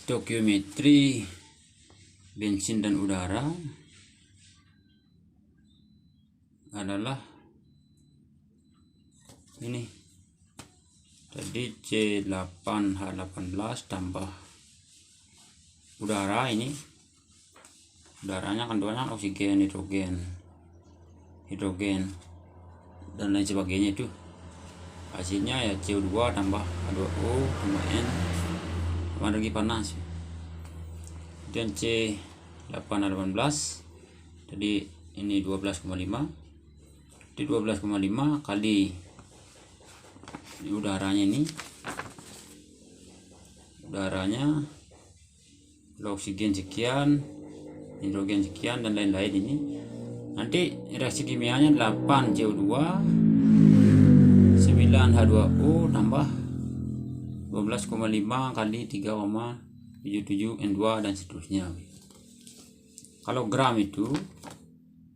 Stokiometri bensin dan udara adalah ini tadi C8H18 tambah udara. Ini udaranya kandungannya oksigen, hidrogen dan lain sebagainya. Itu hasilnya ya CO2 tambah H2O tambah N tambah energi panas. Dan C8H18 tadi ini 12,5. Di 12,5 kali udaranya, ini udaranya oksigen sekian, hidrogen sekian dan lain-lain. Ini nanti reaksi kimianya 8 CO2 9 H2O tambah 12,5 kali 3,77 N2 dan seterusnya. Kalau gram itu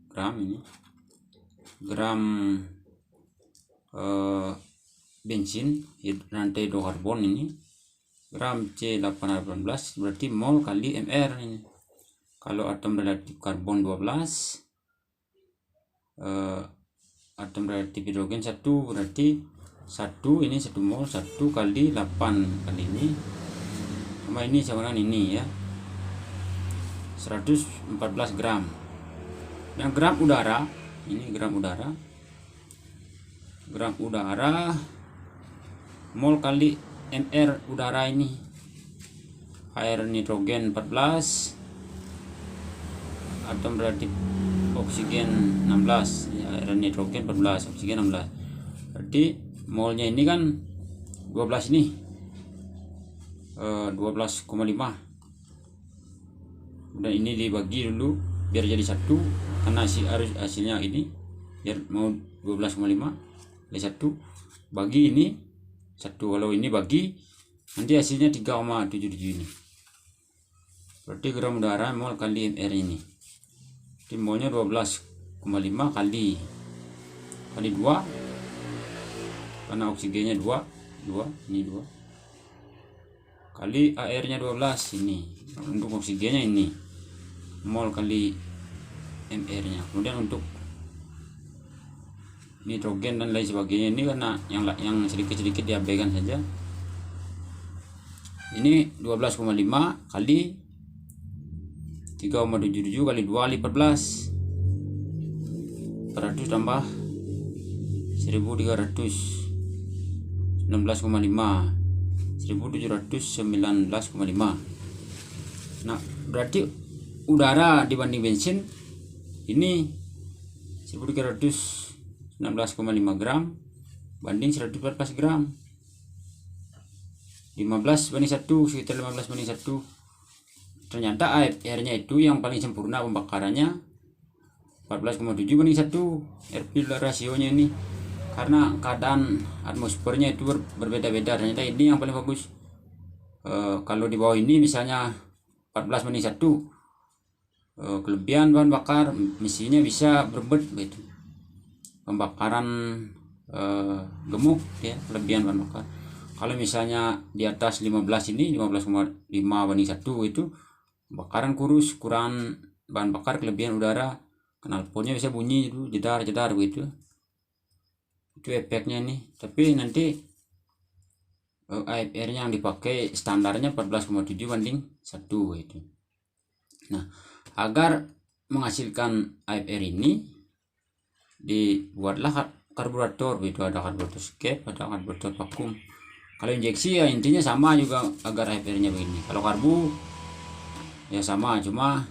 gram bensin rantai hidrokarbon ini, gram C818 berarti mol kali mr ini. Kalau atom relatif karbon 12, atom relatif hidrogen 1, berarti 1 ini 1 mol, 1 kali 8 kali ini sama ini sama dengan ini ya, 114 gram. Dan gram udara, ini gram udara mol kali mr udara ini, air nitrogen 14, atom relatif oksigen 16 ya, air nitrogen 14, oksigen 16, berarti molnya ini kan 12 ini 12,5. dan ini dibagi dulu biar jadi 1 karena hasilnya ini biar mau 12,5 dari 1 bagi ini 1. Kalau ini bagi nanti hasilnya 3,77 ini, berarti gram udara mol kali mr ini. Jadi molnya 12,5 kali 2 karena oksigennya 2 ini 2 kali airnya 12 ini. Untuk oksigennya ini mol kali mr nya. Kemudian untuk nitrogen dan lain sebagainya ini karena yang sedikit-sedikit diabaikan saja. Ini 12,5 kali 3,77 kali 2 kali 14 400 tambah 1300 19,5 1719,5. Nah berarti udara dibanding bensin ini 1319,5 gram banding 114 gram, 15 banding 1, sekitar 15 banding 1. Ternyata airnya itu yang paling sempurna pembakarannya 14,7 banding 1 air pil rasionya ini, karena keadaan atmosfernya itu berbeda-beda. Ternyata ini yang paling bagus. Kalau di bawah ini misalnya 14 banding 1, kelebihan bahan bakar mesinnya bisa berbet begitu, pembakaran gemuk ya, kelebihan bahan bakar. Kalau misalnya di atas 15 ini 15,5 banding 1 itu bakaran kurus, kurang bahan bakar, kelebihan udara, knalpotnya bisa bunyi itu jedar-jedar begitu. Itu efeknya nih. Tapi nanti AFR yang dipakai standarnya 14,7 banding 1 itu. Nah, agar menghasilkan AFR ini dibuatlah karburator itu, ada karburator skep, ada karburator vakum. Kalau injeksi ya intinya sama juga agar AFR nya begini. Kalau karbu ya sama, cuma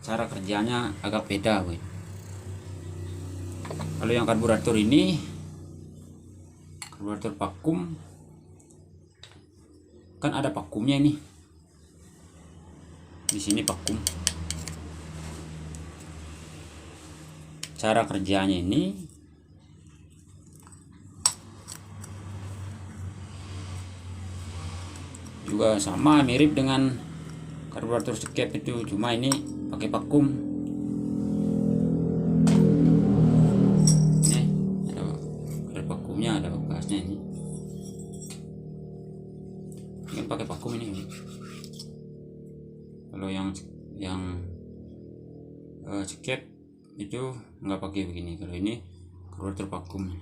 cara kerjanya agak beda begitu. Kalau yang karburator ini, karburator vakum kan ada vakumnya ini. Di sini vakum. Cara kerjanya ini juga sama, mirip dengan karburator skep itu, cuma ini pakai vakum. Ada vakumnya, ada bekasnya ini. Pakai vakum ini. Kalau yang skep itu nggak pakai begini. Kalau ini karburator vakum.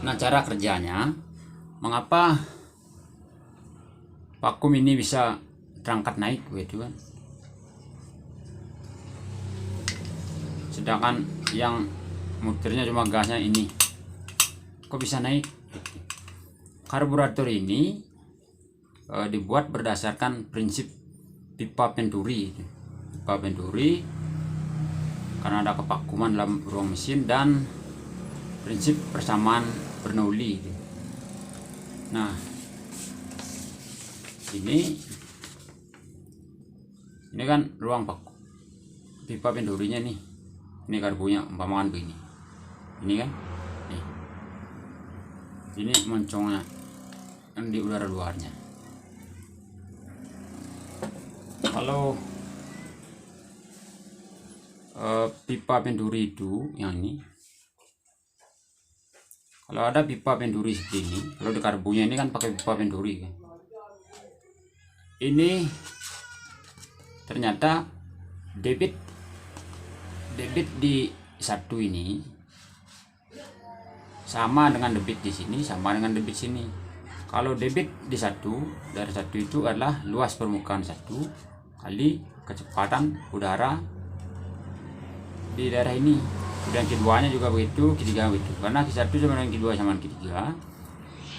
Nah, cara kerjanya, mengapa vakum ini bisa terangkat naik gitu kan, sedangkan yang muternya cuma gasnya ini kok bisa naik? Karburator ini dibuat berdasarkan prinsip pipa Venturi. Pipa Venturi karena ada kevakuman dalam ruang mesin dan prinsip persamaan Bernoulli. Nah, ini kan ruang vakum pipa Venturinya nih. Ini karbunya umpamakan begini. Ini kan, nih. Ini moncongnya yang di udara luarnya. Kalau pipa Venturi itu yang ini, kalau ada pipa Venturi seperti ini, kalau di karbunya ini kan pakai pipa Venturi kan. Ini ternyata debit di satu ini sama dengan debit di sini, sama dengan debit sini. Kalau debit di satu dari satu itu adalah luas permukaan satu kali kecepatan udara di daerah ini. Dan keduanya juga begitu, ketiga begitu. Karena Q1 sama dengan Q2 sama dengan Q3.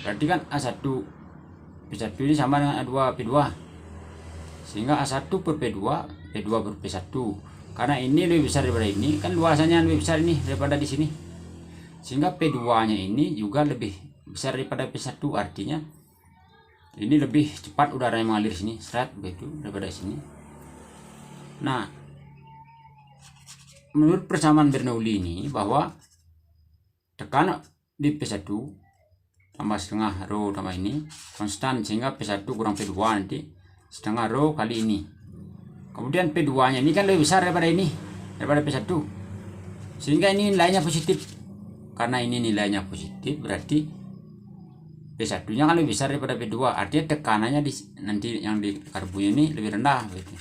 Berarti kan A1 P1 ini sama dengan A2 P2. Sehingga A1 per P2, P2 per P1. Karena ini lebih besar daripada ini, kan luasannya lebih besar ini daripada di sini. Sehingga P2-nya ini juga lebih besar daripada P1, artinya ini lebih cepat udara yang mengalir sini, seret begitu daripada sini. Nah, menurut persamaan Bernoulli ini bahwa tekanan di P1 tambah setengah rho tambah ini konstan, sehingga P1 kurang P2 nanti setengah rho kali ini. Kemudian P2 nya ini kan lebih besar daripada ini, daripada P1, sehingga ini nilainya positif. Karena ini nilainya positif berarti P1 nya kan lebih besar daripada P2, artinya tekanannya nanti yang di karbunya ini lebih rendah gitu.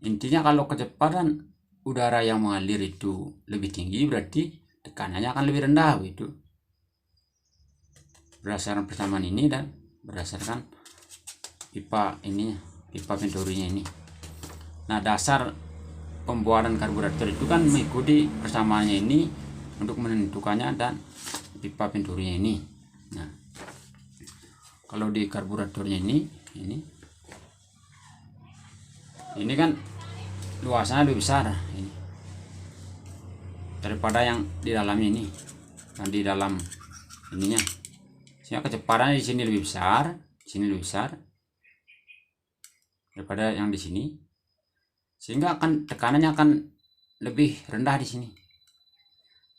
Intinya kalau kecepatan udara yang mengalir itu lebih tinggi, berarti tekanannya akan lebih rendah gitu. Berdasarkan persamaan ini dan berdasarkan pipa ini, pipa Venturinya ini. Nah, dasar pembuatan karburator itu kan mengikuti persamaannya ini untuk menentukannya dan pipa Venturinya ini. Nah, kalau di karburatornya ini kan luasannya lebih besar ini daripada yang di dalamnya ini, yang di dalam ininya. Sehingga kecepatannya di sini lebih besar, di sini lebih besar daripada yang di sini. Sehingga akan tekanannya akan lebih rendah di sini.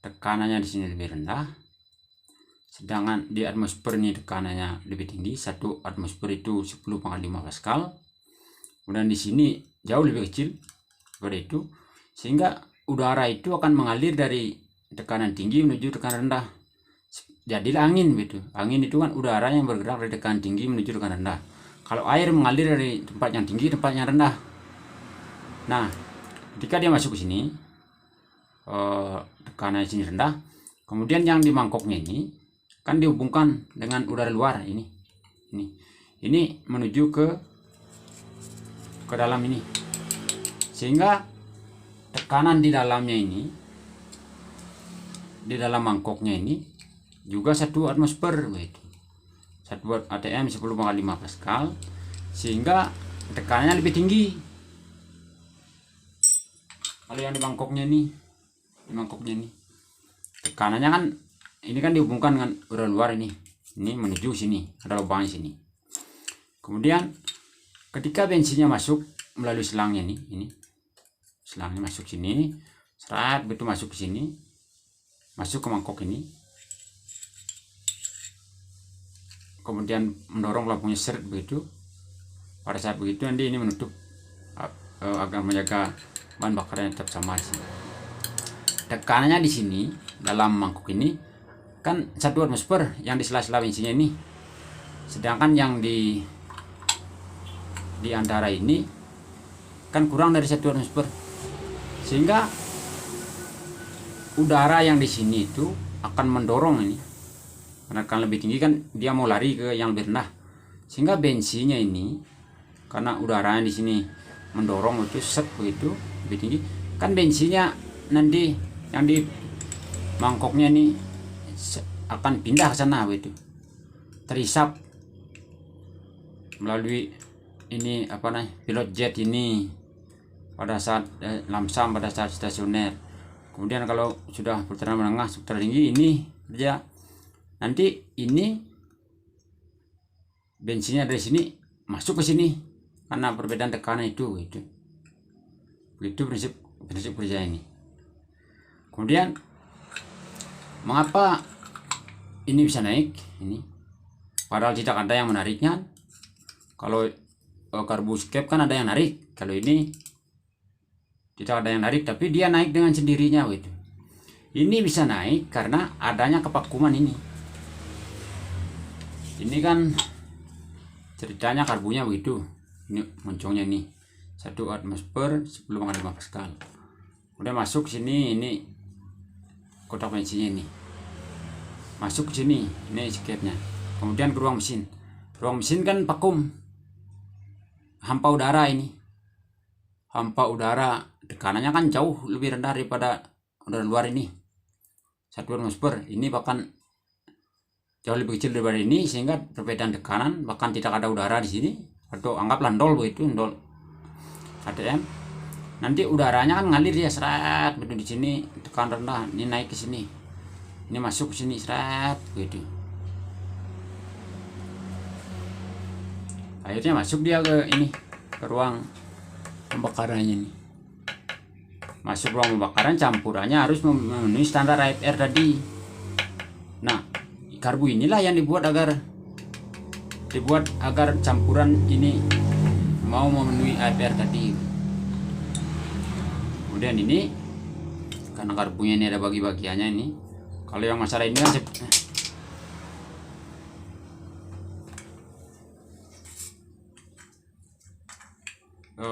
Tekanannya di sini lebih rendah. Sedangkan di atmosfer ini tekanannya lebih tinggi. 1 atmosfer itu 10,5 Pascal. Kemudian di sini jauh lebih kecil daripada itu. Sehingga udara itu akan mengalir dari tekanan tinggi menuju tekanan rendah. Jadilah angin gitu. Angin itu kan udara yang bergerak dari tekanan tinggi menuju tekanan rendah. Kalau air mengalir dari tempat yang tinggi ke tempat yang rendah. Nah, ketika dia masuk ke sini, tekanan di sini rendah. Kemudian yang di mangkoknya ini kan dihubungkan dengan udara luar ini. Ini menuju ke dalam ini. Sehingga tekanan di dalamnya ini, di dalam mangkoknya ini juga 1 atmosfer begitu. 1 atm 10,5 Pascal, sehingga tekanannya lebih tinggi. Kalau yang di mangkoknya ini, tekanannya kan ini kan dihubungkan dengan udara luar ini menuju sini, ada lubang sini. Kemudian ketika bensinnya masuk melalui selangnya ini selangnya masuk sini, serat betul masuk ke sini, masuk ke mangkok ini, kemudian mendorong pelampungnya seret begitu. Pada saat begitu nanti ini menutup agar menjaga bahan bakarnya tetap sama di sini. Tekanannya di sini dalam mangkok ini kan 1 atmosfer yang di sela-sela bensinnya ini, sedangkan yang di di antara ini kan kurang dari 1 atmosfer, sehingga udara yang di sini itu akan mendorong ini, karena kan lebih tinggi kan dia mau lari ke yang lebih rendah, sehingga bensinnya ini karena udara yang di sini mendorong itu set begitu lebih tinggi, kan bensinnya nanti yang di mangkoknya ini akan pindah ke sana begitu, terhisap melalui ini apa namanya pilot jet ini pada saat lamsam, pada saat stasioner. Kemudian kalau sudah putaran menengah, putaran tinggi ini dia nanti ini bensinnya dari sini masuk ke sini karena perbedaan tekanan itu begitu prinsip kerja ini. Kemudian mengapa ini bisa naik ini padahal tidak ada yang menariknya? Kalau karboscape kan ada yang narik, kalau ini tidak ada yang narik, tapi dia naik dengan sendirinya gitu. Ini bisa naik karena adanya kevakuman ini. Ini kan ceritanya karbunya begitu. Ini moncongnya ini 1 atmosfer 10,5 Pascal. Udah masuk sini, ini kotak bensinnya ini. Masuk ke sini, ini escape-nya. Kemudian ke ruang mesin. Ruang mesin kan vakum. Hampa udara ini. Hampa udara tekanannya kan jauh lebih rendah daripada udara luar ini. 1 atmosfer. Ini bahkan jauh lebih kecil daripada ini, sehingga perbedaan tekanan bahkan tidak ada udara di sini, atau anggaplah nol begitu, nol ATM. Nanti udaranya kan ngalir ya seret begitu di sini, tekanan rendah, ini naik ke sini, ini masuk ke sini seret begitu. Akhirnya masuk dia ke ini, ke ruang pembakarannya ini. Masuk ruang pembakaran, campurannya harus memenuhi standar AFR tadi. Nah, karbu inilah yang dibuat agar campuran ini mau memenuhi AFR tadi. Kemudian ini karena karbunya ini ada bagi-bagiannya ini. Kalau yang masalah ini kan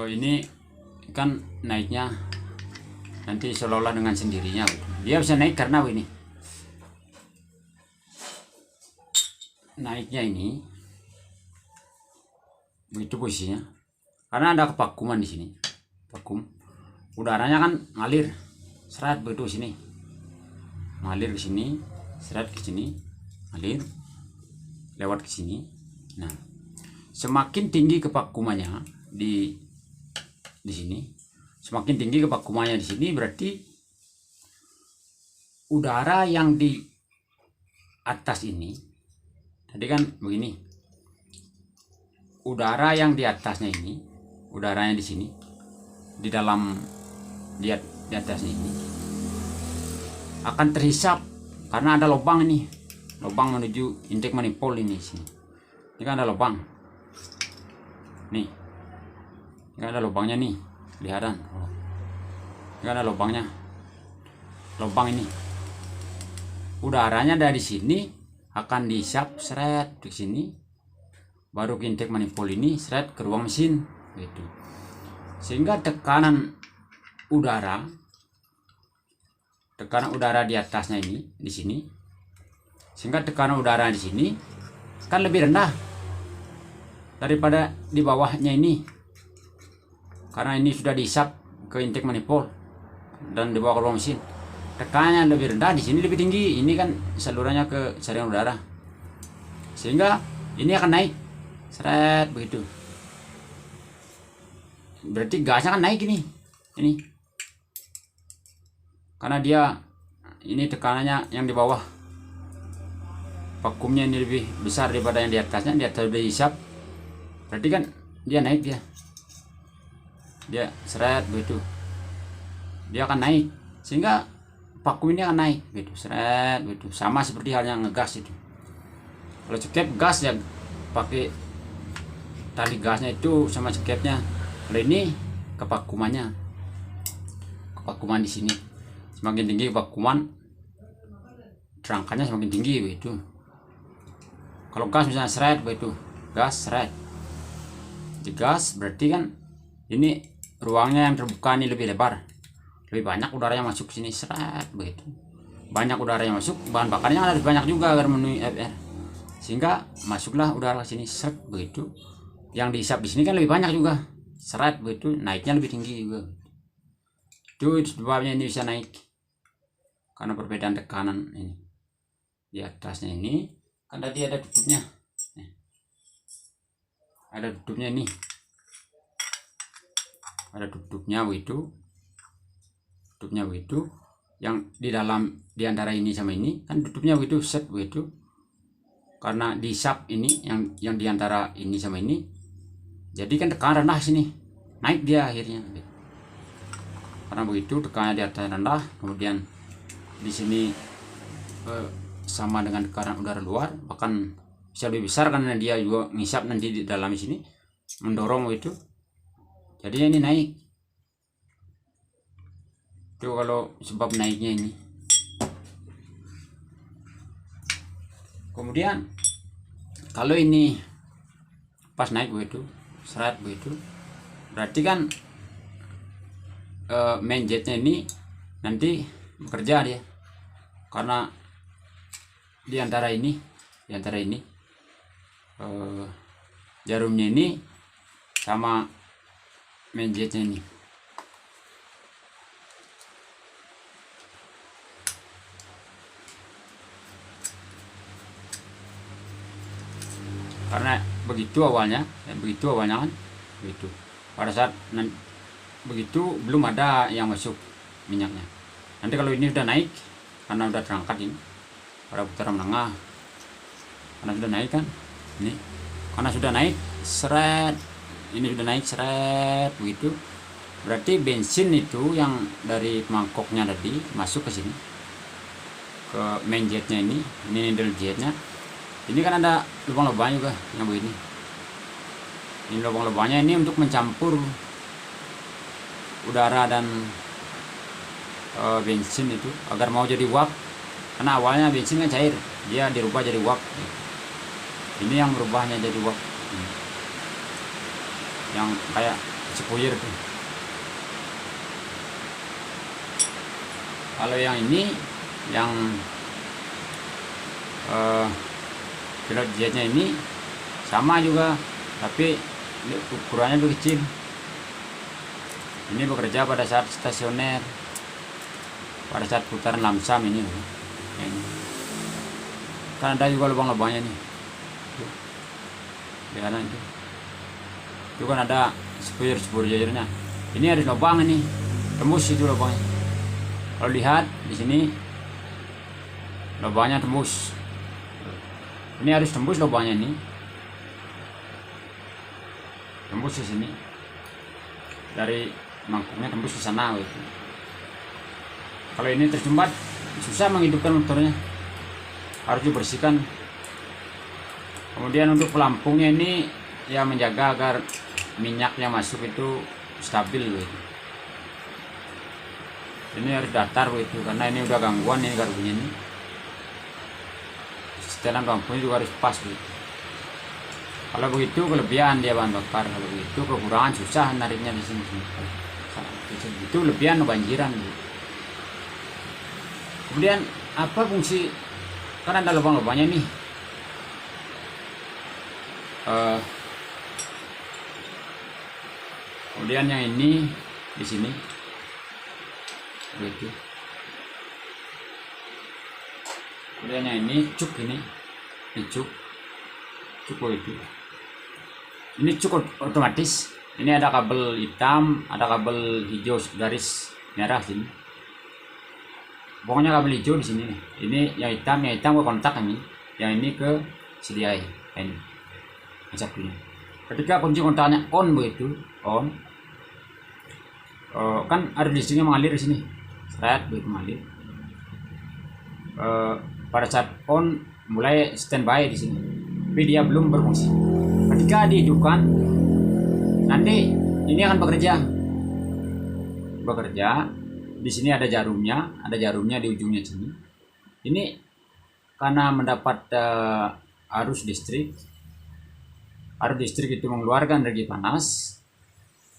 ini kan naiknya nanti seolah-olah dengan sendirinya. Dia bisa naik karena ini naiknya ini begitu posisinya, karena ada kevakuman di sini, vakum udaranya kan ngalir seret begitu sini, ngalir ke sini, seret ke sini, ngalir lewat ke sini. Nah, semakin tinggi kevakumannya di sini, semakin tinggi kevakumannya di sini, berarti udara yang di atas ini tadi kan begini, udara yang di atasnya ini, udaranya di sini, di dalam di atasnya ini akan terhisap karena ada lubang ini, lubang menuju intake manifold ini sini. Ini kan ada lubang, nih, ini kan ada lubangnya nih, kelihatan. Ini kan ada lubangnya, lubang ini, udaranya dari sini akan dihisap seret di sini, baru ke intake manifold ini seret ke ruang mesin gitu. Sehingga tekanan udara di atasnya ini di sini, sehingga tekanan udara di sini kan lebih rendah daripada di bawahnya ini, karena ini sudah dihisap ke intake manifold dan dibawa ke ruang mesin. Tekanannya lebih rendah, di sini lebih tinggi. Ini kan salurannya ke saringan udara, sehingga ini akan naik seret begitu. Berarti gasnya kan naik ini, karena dia ini tekanannya yang di bawah, vakumnya ini lebih besar daripada yang di atasnya. Di atas sudah dihisap, berarti kan dia naik, dia seret begitu, dia akan naik, sehingga vakum ini akan naik gitu, seret gitu. Sama seperti halnya ngegas itu. Kalau cekep gas ya pakai tali gasnya itu sama cekepnya. Kalau ini kevakumannya, kevakuman di sini semakin tinggi, kevakuman terangkannya semakin tinggi begitu. Kalau gas misalnya seret begitu, gas seret. digas, berarti kan ini ruangnya yang terbuka ini lebih lebar, lebih banyak udara yang masuk sini, seret begitu. Banyak udara yang masuk, bahan bakarnya harus banyak juga agar memenuhi FR, sehingga masuklah udara ke sini, seret begitu. Yang dihisap di sini kan lebih banyak juga, seret begitu, naiknya lebih tinggi juga. Itu sebabnya ini bisa naik karena perbedaan tekanan ini. Di atasnya ini kan tadi ada tutupnya, ada tutupnya ini, ada tutupnya begitu, tutupnya begitu. Yang di dalam di antara ini sama ini kan tutupnya begitu, set begitu. Karena dihisap ini yang di antara ini sama ini, jadi kan tekanan rendah sini, naik dia akhirnya. Karena begitu tekanannya di atas rendah, kemudian di sini sama dengan tekanan udara luar, bahkan bisa lebih besar karena dia juga ngisap nanti di dalam sini, mendorong itu, jadinya ini naik. Itu kalau sebab naiknya ini. Kemudian kalau ini pas naik begitu, seret begitu, berarti kan main jetnya ini nanti bekerja dia, karena di antara ini jarumnya ini sama main jetnya ini. Karena begitu awalnya kan begitu. Pada saat begitu belum ada yang masuk minyaknya. Nanti kalau ini sudah naik, karena sudah terangkat ini pada putaran menengah, karena sudah naik kan ini, karena sudah naik seret, ini sudah naik seret begitu, berarti bensin itu yang dari mangkoknya tadi masuk ke sini, ke main jetnya ini needle jetnya. Ini kan ada lubang-lubang juga yang begini. Ini lubang-lubangnya ini untuk mencampur udara dan bensin itu agar mau jadi uap. Karena awalnya bensin kan cair, dia dirubah jadi uap. Ini yang merubahnya jadi uap. Yang kayak sepuyer itu. Kalau yang ini, yang pilot jetnya ini sama juga, tapi ukurannya lebih kecil. Ini bekerja pada saat stasioner, pada saat putaran lamsam ini. Kan ada juga lubang-lubangnya nih. Di kanan itu. Itu kan ada spur jajarnya. Ini ada lubang ini, tembus itu lubangnya. Kalau lihat di sini, lubangnya tembus. Ini harus tembus lubangnya ini, tembus ke sini, dari mangkuknya tembus ke sana gitu. Kalau ini tersumbat, susah menghidupkan motornya, harus dibersihkan. Kemudian untuk pelampungnya ini ya menjaga agar minyaknya masuk itu stabil gitu. Ini harus datar gitu, karena ini udah gangguan ini garpunya ini. Setelan lampunya juga harus pas gitu. Kalau begitu kelebihan dia bahan bakar, kalau begitu kekurangan susah nariknya di sini. Itu lebihan banjiran gitu. Kemudian apa fungsi, kan ada lubang-lubangnya nih. Kemudian yang ini di sini begitu. Kemudian yang ini cuk, ini cuk itu. Ini cuk otomatis. Ini ada kabel hitam, ada kabel hijau garis merah sini. Pokoknya kabel hijau di sini. Ini yang hitam ke kontak ini. Yang ini ke CDI ini. Satunya. Ketika kunci kontaknya on begitu, on. Kan ada listriknya mengalir di sini. Seret begitu mengalir. Pada saat on mulai standby di sini, tapi dia belum berfungsi. Ketika dihidupkan, nanti ini akan bekerja. Di sini ada jarumnya di ujungnya sini. Ini karena mendapat arus listrik, arus listrik itu mengeluarkan energi panas.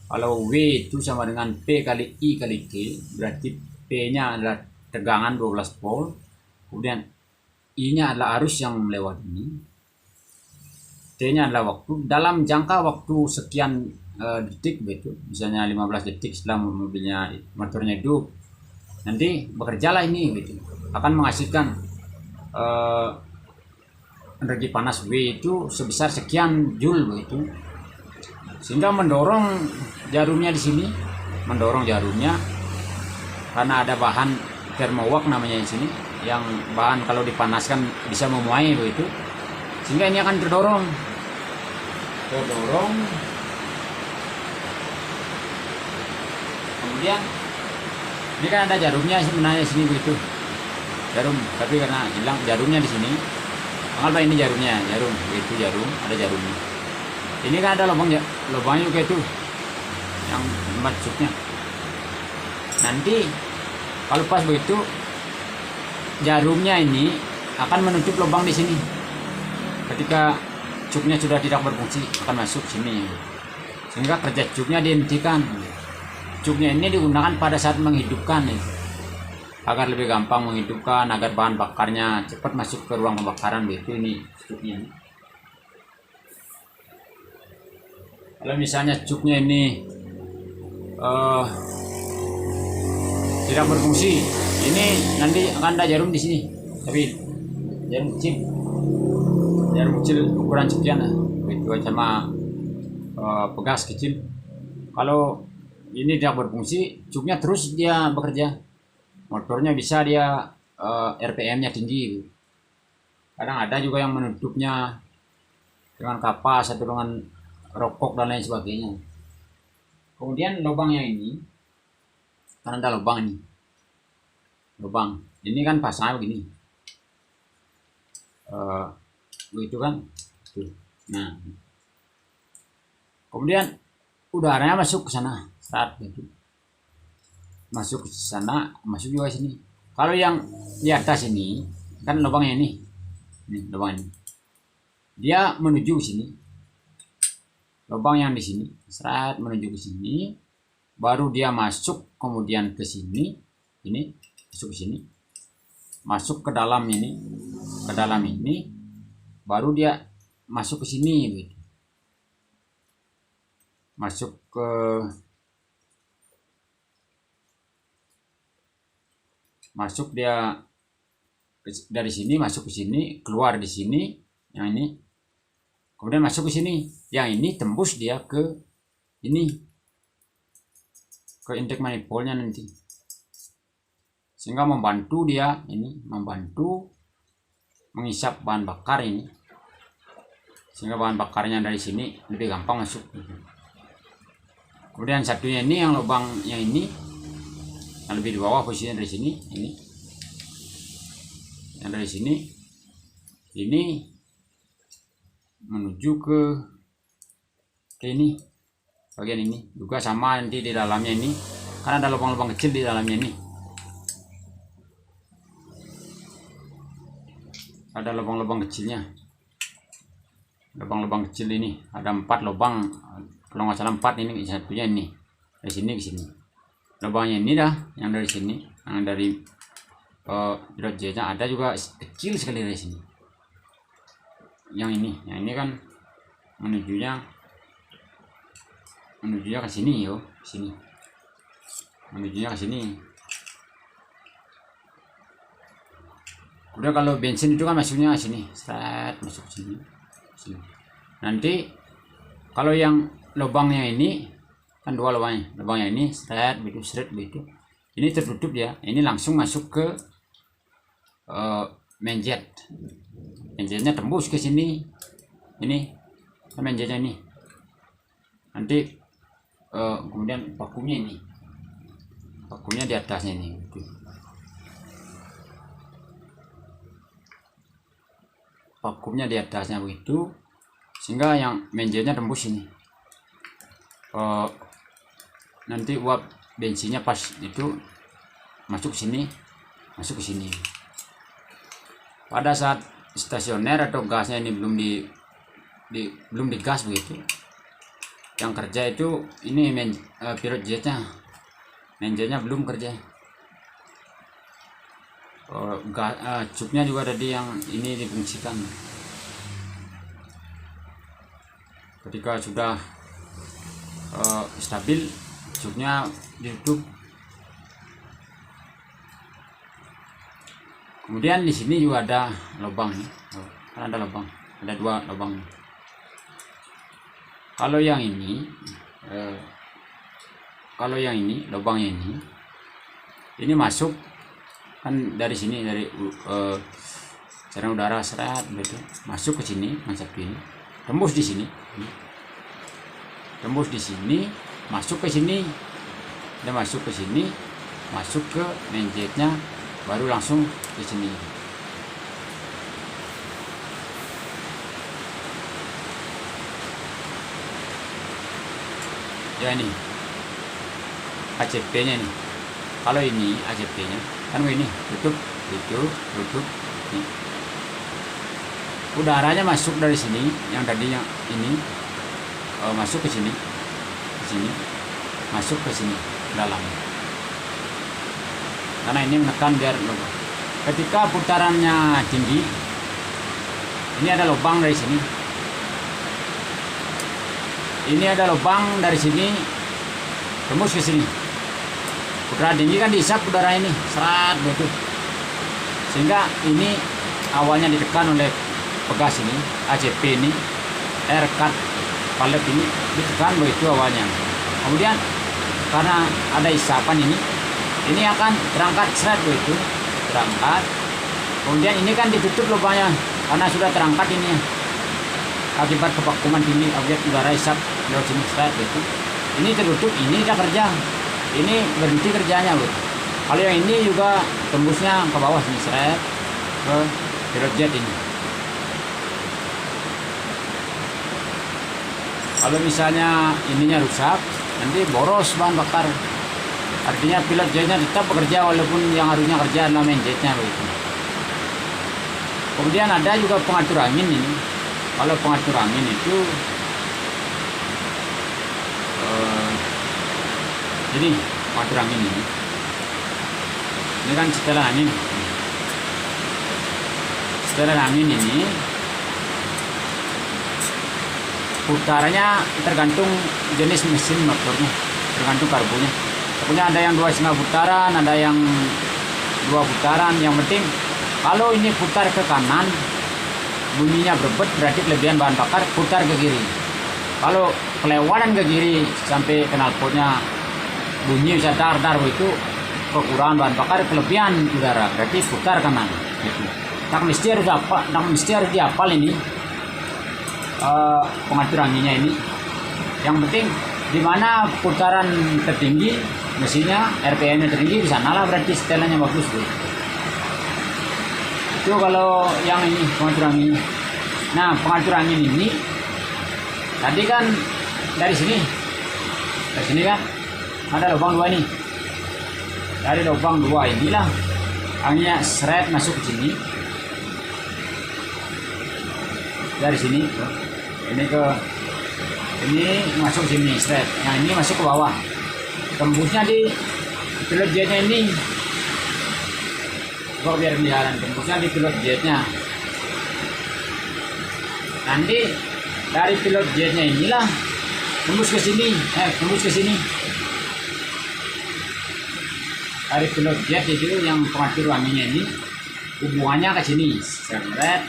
Kalau W itu sama dengan P kali I kali Q, berarti P-nya adalah tegangan 12 volt, kemudian I-nya adalah arus yang melewati ini, T-nya adalah waktu. Dalam jangka waktu sekian detik begitu, misalnya 15 detik setelah motornya hidup, nanti bekerjalah ini gitu, akan menghasilkan energi panas W itu sebesar sekian joule begitu, sehingga mendorong jarumnya di sini, mendorong jarumnya karena ada bahan thermowak namanya di sini, yang bahan kalau dipanaskan bisa memuai begitu, sehingga ini akan terdorong. Kemudian ini kan ada jarumnya sebenarnya sini begitu, jarum, tapi karena hilang jarumnya di sini. Anggaplah ini jarumnya, jarum begitu, jarum ada jarumnya. Ini kan ada lubangnya juga itu, yang tempat cuknya. Nanti kalau pas begitu, jarumnya ini akan menutup lubang di sini. Ketika cuknya sudah tidak berfungsi, akan masuk sini, sehingga kerja cuknya dihentikan. Cuknya ini digunakan pada saat menghidupkan, agar lebih gampang menghidupkan, agar bahan bakarnya cepat masuk ke ruang pembakaran begitu. Ini cuknya. Kalau misalnya cuknya ini tidak berfungsi, ini nanti akan ada jarum di sini, tapi jarum kecil ukuran sekian, begitu sama pegas kecil. Kalau ini tidak berfungsi, cuknya terus dia bekerja, motornya bisa dia RPM-nya tinggi. Kadang ada juga yang menutupnya dengan kapas atau dengan rokok dan lain sebagainya. Kemudian lubangnya ini, kan ada lubang ini, lubang ini kan pasang begini, begitu kan. Nah, kemudian udaranya masuk ke sana, saat itu masuk ke sana, masuk juga sini. Kalau yang di atas ini kan lubangnya ini lubang ini, dia menuju ke sini. Lubang yang di sini, serat menuju ke sini, baru dia masuk kemudian ke sini, ini masuk ke sini, masuk ke dalam ini, baru dia masuk ke sini, gitu. Masuk dia dari sini, masuk ke sini, keluar di sini, yang ini, kemudian masuk ke sini, yang ini tembus dia ke ini, ke intake manifoldnya nanti, sehingga membantu dia ini, membantu menghisap bahan bakar ini, sehingga bahan bakarnya dari sini lebih gampang masuk. Kemudian satunya ini yang lubangnya ini, yang lebih di bawah posisinya dari sini, ini, yang dari sini, ini menuju ke ini, bagian ini juga sama. Nanti di dalamnya ini kan ada lubang-lubang kecil di dalamnya ini, ada lubang-lubang kecilnya, lubang-lubang kecil ini ada 4 lubang, kalau nggak salah 4. Ini satunya ini dari sini ke sini, lubangnya ini dah, yang dari sini, yang dari J-nya ada juga kecil sekali dari sini. Yang ini kan menujunya ke sini, sini, menujunya ke sini. Udah, kalau bensin itu kan masuknya ke sini, set, masuk ke sini. Nanti kalau yang lubangnya ini kan 2 lubangnya ini, set, begitu, ini tertutup dia, ini langsung masuk ke menjet. Menjetnya tembus ke sini, ini menjetnya ini. Nanti kemudian vakumnya ini, vakumnya di atasnya ini, vakumnya di atasnya begitu, sehingga yang menjetnya tembus ini. Nanti uap bensinnya pas itu masuk ke sini. Pada saat stasioner atau gasnya ini belum belum digas begitu. Yang kerja itu ini pilot jetnya, manajernya belum kerja. Cupnya juga tadi yang ini difungsikan. Ketika sudah stabil, cupnya ditutup. Kemudian di sini juga ada lubang, kan ada lubang, ada 2 lubang. Kalau yang ini, lubangnya ini masuk kan dari sini, dari saluran udara seret gitu, masuk ke sini, masuk ini, tembus di sini, masuk ke sini, dan masuk ke sini, masuk ke main jetnya, baru langsung ke sini. Ya ini ACP-nya nih. Kalau ini ACP-nya kan ini tutup, nih. Udaranya masuk dari sini, yang tadinya ini masuk ke sini, masuk ke sini dalam. Karena ini menekan biar lubang. Ketika putarannya tinggi, ini ada lubang dari sini. Ini ada lubang dari sini, tembus ke sini. Putaran tinggi kan diisap udara ini, serat begitu. Sehingga ini awalnya ditekan oleh pegas ini, ACP ini, air cut valve ini ditekan begitu awalnya. Kemudian karena ada isapan ini akan terangkat seret begitu, terangkat. Kemudian ini kan ditutup lubangnya karena sudah terangkat ini. Akibat kevakuman tinggi, objek udara isap lewat sini seret begitu. Ini tertutup, ini tidak kerja. Ini berhenti kerjanya, Bu. Kalau yang ini juga tembusnya ke bawah sini seret ke pilot jet ini. Kalau misalnya ininya rusak, nanti boros bahan bakar. Artinya pilot jetnya tetap bekerja walaupun yang harusnya kerja adalah main jetnya begitu. Kemudian ada juga pengatur angin ini. Kalau pengatur angin itu jadi pengatur angin ini kan setelan angin. Setelan angin ini putarannya tergantung jenis mesin motornya, tergantung karbunya. Pokoknya ada yang 2,5 putaran, ada yang 2 putaran. Yang penting kalau ini putar ke kanan, bunyinya berebet, berarti kelebihan bahan bakar, putar ke kiri. Kalau kelewatan ke kiri sampai knalpotnya bunyi bisa dar-dar itu kekurangan bahan bakar, kelebihan udara, berarti putar kanan gitu. Tak mesti harus dihafal ini pengatur anginnya ini. Yang penting di mana putaran tertinggi mesinnya, RPM-nya tertinggi, di sanalah berarti setelannya bagus, Bu. Itu kalau yang ini pengatur angin. Nah, pengatur angin ini tadi kan dari sini kan ada lubang 2 ini. Dari lubang 2 inilah anginnya seret masuk ke sini. Dari sini ini masuk ke sini seret. Yang ini masuk ke bawah. Tembusnya di pilot jetnya ini. Kok biar kelihatan tembusnya di pilot jetnya. Nanti dari pilot jetnya inilah tembus ke sini, Dari pilot jet itu yang pengatur anginnya ini hubungannya ke sini, seret.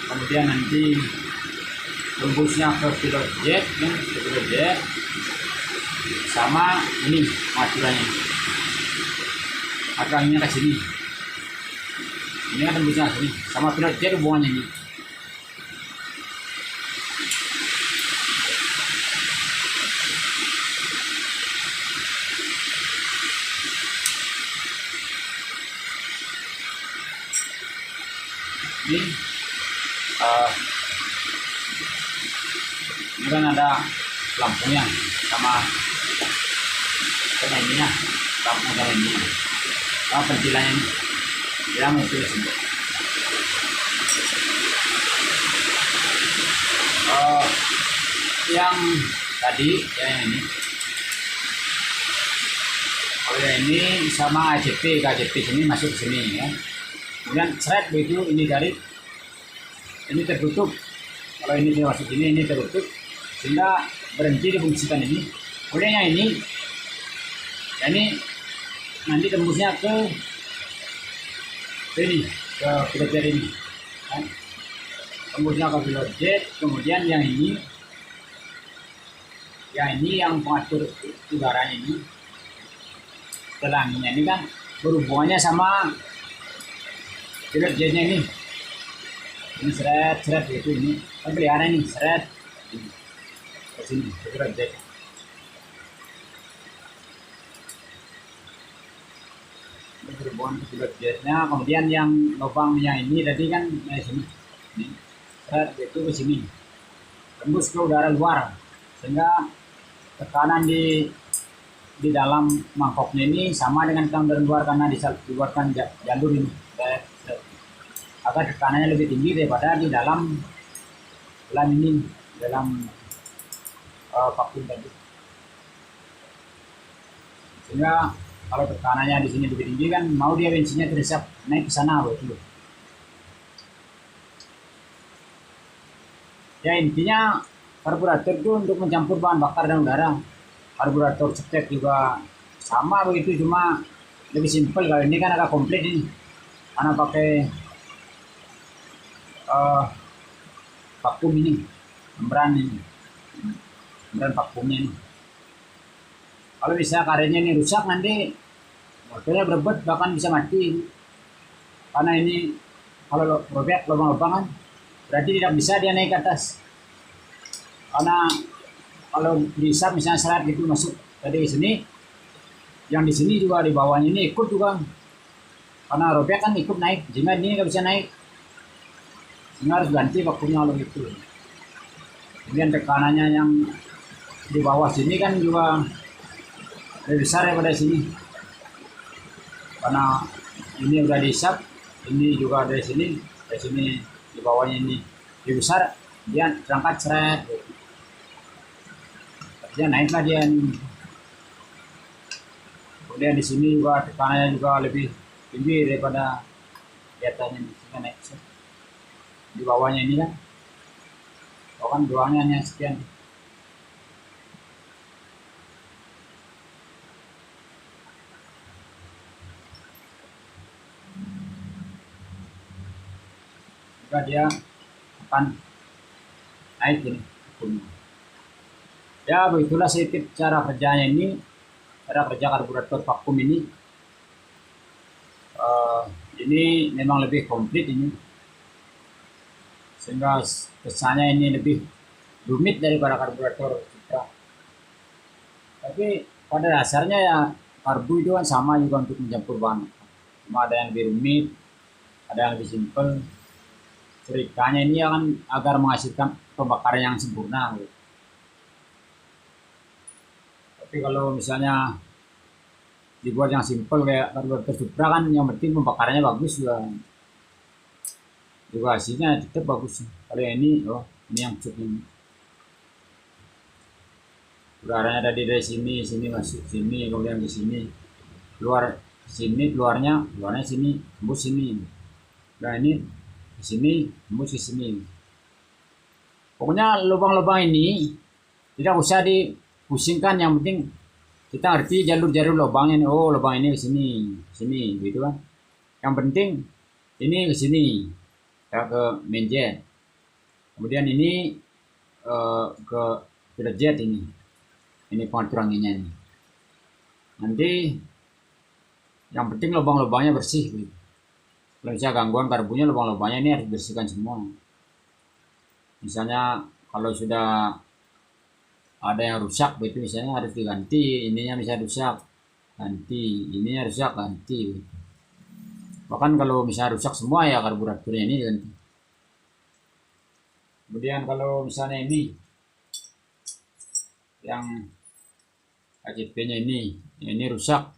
Kemudian nanti tembusnya ke pilot jet, sama ini pengaturannya. Anginnya ke sini. Ini kan tembusnya ke sini, sama pilot jet hubungannya ini. Ini kan ada lampunya sama ininya, lampu sama ini, sama ventilannya ini, ya muncul di sini. yang tadi yang ini, kalau yang ini sama ACP, KCP sini masuk ke sini ya. Kemudian thread begitu ini garis ini tertutup. Kalau ini masuk sini ini tertutup sehingga berhenti difungsikan ini. Kemudian yang ini nanti tembusnya ke ini, ke pilot jet ini kan? Tembusnya ke pilot jet. Kemudian yang ini yang pengatur udaranya ini, telanginya ini kan berhubungannya sama pilot jetnya ini seret gitu, ini kan pelihara ini seret ke sini ke pilot jet. Ini berhubungan ke pilot jetnya. Kemudian yang lubangnya ini tadi kan sini, ini seret itu ke sini, tembus ke udara luar sehingga tekanan di dalam mangkoknya ini sama dengan tekanan dari luar karena dikeluarkan jalur ini agar tekanannya lebih tinggi daripada di dalam ini, dalam vakum tadi. Sehingga kalau tekanannya di sini lebih tinggi kan mau dia bensinnya teresap naik ke sana begitu. Ya intinya karburator itu untuk mencampur bahan bakar dan udara. Karburator cetek juga sama begitu, cuma lebih simpel. Kalau ini kan agak komplit ini karena pakai vakum ini, membran vakumnya ini. Kalau bisa karetnya ini rusak nanti motornya berebut bahkan bisa mati karena ini kalau robek lubang-lubang kan berarti tidak bisa dia naik ke atas. Karena kalau dihisap misalnya seret gitu masuk tadi sini, yang di sini juga di bawahnya ini ikut juga karena robek kan ikut naik, sehingga ini nggak bisa naik, sehingga harus ganti vakumnya kalau gitu. Kemudian tekanannya yang di bawah sini kan juga lebih besar daripada sini karena ini udah dihisap, ini juga dari sini di bawahnya ini lebih besar, dia terangkat seret gitu. Dia naiklah dia. Kemudian di sini juga tekanannya juga lebih tinggi daripada di atasnya, sehingga naik di bawahnya ini kan. Kan doangnya hanya sekian. Jika dia akan naik ini. Ya begitulah sedikit cara kerjanya ini, cara kerja karburator vakum ini. Ini memang lebih komplit ini, sehingga kesannya ini lebih rumit daripada karburator Cupra. Tapi pada dasarnya ya karbu itu kan sama juga untuk mencampur bahan, cuma ada yang lebih rumit, ada yang lebih simpel. Ceritanya ini akan agar menghasilkan pembakaran yang sempurna gitu. Tapi kalau misalnya dibuat yang simpel kayak karburator Supra kan yang penting pembakarannya bagus juga hasilnya tetap bagus. Kalau yang ini ini yang cukup ini udaranya dari sini masuk sini, kemudian ke sini keluar sini, keluarnya sini, tembus sini. Nah ini ke sini, tembus ke sini. Pokoknya lubang-lubang ini tidak usah dipusingkan, yang penting kita ngerti jalur-jalur lubangnya nih. Oh lubang ini ke sini gitu kan. Yang penting ini ke sini ke main jet, kemudian ini ke pilot jet ini pengatur anginnya ini. Nanti yang penting lubang-lubangnya bersih gitu. Kalau misalnya gangguan karbunya, lubang-lubangnya ini harus bersihkan semua. Misalnya kalau sudah ada yang rusak begitu, misalnya harus diganti ininya, misalnya rusak ganti, ininya rusak ganti gitu. Bahkan kalau misalnya rusak semua ya karburatornya ini diganti. Kemudian kalau misalnya ini yang ACP-nya ini rusak,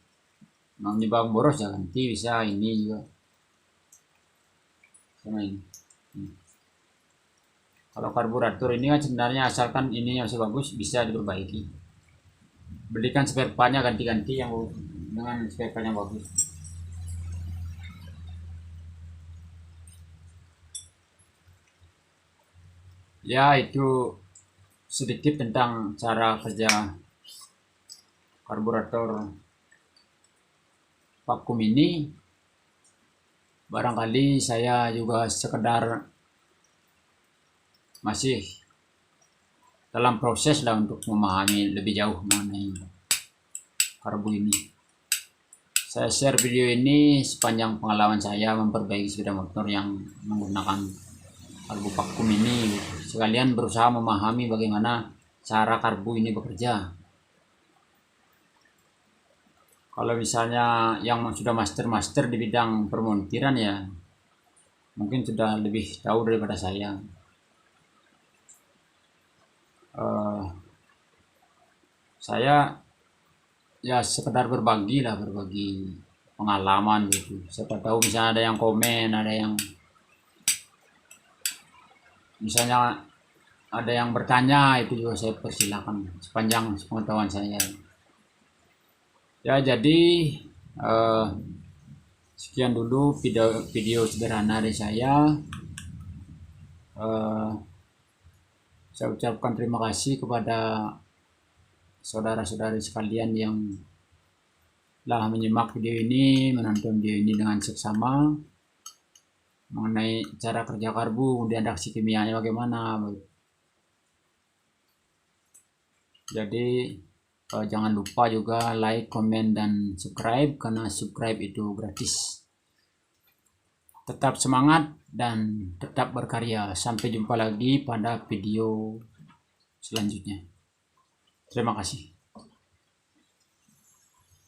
menyebabkan boros ya ganti, bisa ini juga sama ini. Kalau karburator ini kan sebenarnya asalkan ini yang masih bagus bisa diperbaiki. Belikan spare partnya ganti-ganti yang dengan spare part yang bagus. Ya, itu sedikit tentang cara kerja karburator vakum ini. Barangkali saya juga sekedar masih dalam proses lah untuk memahami lebih jauh mengenai karbu ini. Saya share video ini sepanjang pengalaman saya memperbaiki sepeda motor yang menggunakan karbu vakum ini. Sekalian berusaha memahami bagaimana cara karbu ini bekerja. Kalau misalnya yang sudah master di bidang permontiran ya mungkin sudah lebih tahu daripada saya. Saya ya sekedar berbagi pengalaman gitu. Siapa tahu misalnya ada yang komen, ada yang misalnya ada yang bertanya, itu juga saya persilakan sepanjang pengetahuan saya. Ya, jadi sekian dulu video sederhana dari saya. Saya ucapkan terima kasih kepada saudara-saudari sekalian yang telah menyimak video ini, menonton video ini dengan seksama mengenai cara kerja karbu, kemudian reaksi kimianya bagaimana. Jadi jangan lupa juga like, komen, dan subscribe, karena subscribe itu gratis. Tetap semangat dan tetap berkarya. Sampai jumpa lagi pada video selanjutnya. Terima kasih.